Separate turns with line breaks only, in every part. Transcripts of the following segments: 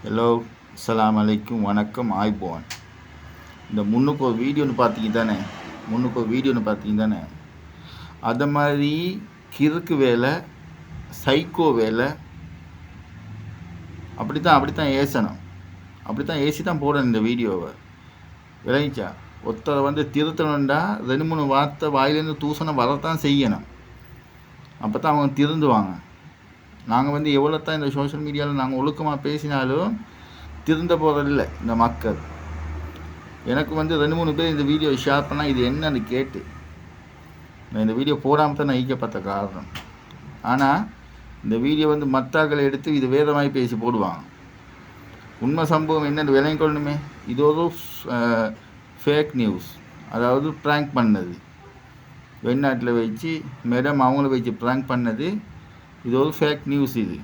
Hello, அஸ்ஸலாமு அலைக்கும், வணக்கம், ஆய்போன். இந்த முன்னுக்கு ஒரு வீடியோன்னு பார்த்தீங்க தானே, அதை மாதிரி கிறுக்கு வேலை, சைக்கோ வேலை, அப்படித்தான் ஏசணும். அப்படித்தான் ஏசி தான் போடணும் இந்த வீடியோவை. விளைவிச்சா ஒருத்தரை வந்து திருத்தணுண்டா 2-3 வார்த்தை வாயிலேருந்து தூசணம் வரத்தான் செய்யணும். அப்போ தான் அவங்க திருந்துவாங்க. நாங்கள் வந்து எவ்வளோ தான் இந்த சோஷியல் மீடியாவில் நாங்கள் ஒழுக்கமாக பேசினாலும் திருந்த போகிறதில்லை இந்த மக்கள். எனக்கு வந்து 2-3 பேர் இந்த வீடியோ ஷேர் பண்ணால் இது என்னன்னு கேட்டு நான் இந்த வீடியோ போடாமல் தான் நான் ஈக்கப்பட்ட காரணம். ஆனால் இந்த வீடியோ வந்து மத்தாக்களை எடுத்து இது வேதமாய் பேசி போடுவாங்க. உண்மை சம்பவம் என்னென்னு விளங்கிக் கொள்ளணுமே. இது ஒரு ஃபேக் நியூஸ், அதாவது ப்ராங்க் பண்ணது. வெளிநாட்டில் வச்சு மேடம் அவங்கள வச்சு ப்ராங்க் பண்ணது. இது ஒரு ஃபேக் நியூஸ். இது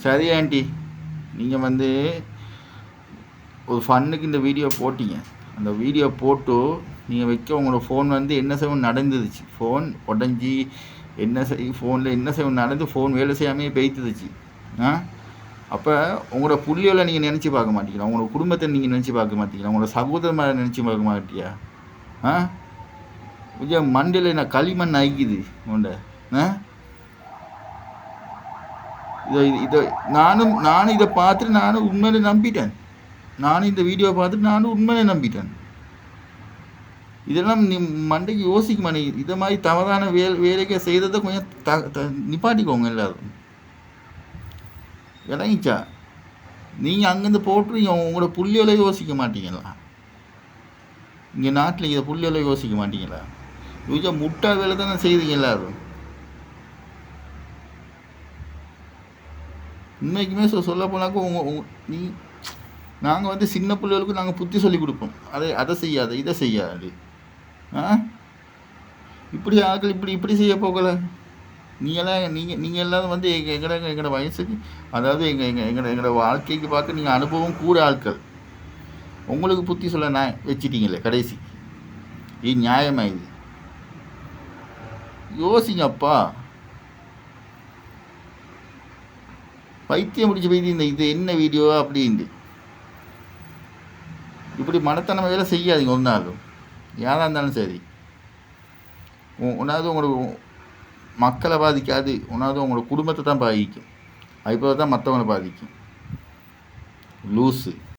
சரி ஆண்டி, நீங்கள் வந்து ஒரு ஃபன்னுக்கு இந்த வீடியோ போட்டீங்க. அந்த வீடியோ போட்டு நீங்கள் வைக்க உங்களோட ஃபோன் வந்து என்ன செய்வோம் நடந்துருச்சு. ஃபோன் உடஞ்சி ஃபோனில் என்ன செய்வோம் நடந்து ஃபோன் வேலை செய்யாமையே பெய்த்துருச்சு. அப்போ உங்களோட புள்ளியோட நீங்கள் நினச்சி பார்க்க மாட்டீங்களா? உங்களோட குடும்பத்தை நீங்கள் நினச்சி பார்க்க மாட்டீங்களா? உங்களோட சகோதரமாக நினச்சி பார்க்க மாட்டியா? கொஞ்சம் மண்டையில் என்ன களிமண் ஆகிக்குது உண்ட. நானும் இதை பார்த்துட்டு நானும் உண்மையிலே நம்பிட்டேன். நானும் இந்த வீடியோவை பார்த்துட்டு நானும் உண்மையிலே நம்பிட்டேன். இதெல்லாம் நீ மண்டைக்கு யோசிக்க மாட்டேங்குது. இதை மாதிரி தவறான வேலைக்கு செய்கிறத கொஞ்சம் நிப்பாட்டிக்கோங்க எல்லாரும். விளங்கிச்சா? நீங்கள் அங்கேருந்து போட்டுருங்க. உங்களோட புள்ளியோல யோசிக்க மாட்டீங்களா? இங்கே நாட்டில் இதை புள்ளியோல யோசிக்க மாட்டீங்களா? கொஞ்சம் முட்டாள் வேலை தானே செய்கிறீங்க எல்லாரும். உண்மைக்குமே சொல்ல போனாக்கா நாங்கள் வந்து சின்ன பிள்ளைகளுக்கு நாங்கள் புத்தி சொல்லி கொடுப்போம். அதை செய்யாது, இதை செய்யாது. இப்படி ஆட்கள் இப்படி செய்ய போகலை. நீங்கள் எல்லாரும் வந்து எங்களோட வயசுக்கு, அதாவது எங்களோட வாழ்க்கைக்கு பார்க்க நீங்கள் அனுபவம் கூட ஆட்கள். உங்களுக்கு புத்தி சொல்ல நான் வச்சிட்டீங்களே கடைசி. இது நியாயமா? இது யோசிங்கப்பா. பைத்தியம் முடிச்சு போய் இது என்ன வீடியோ அப்படின்ட்டு இப்படி மனத்தனம் வேலை செய்யாதீங்க ஒரு நாளும். யாராக இருந்தாலும் சரி. ஒன்றாவது உங்களுக்கு மக்களை பாதிக்காது, ஒன்றாவது உங்களோட குடும்பத்தை தான் பாதிக்கும். அதுபோல் தான் மற்றவங்களை பாதிக்கும். லூஸு.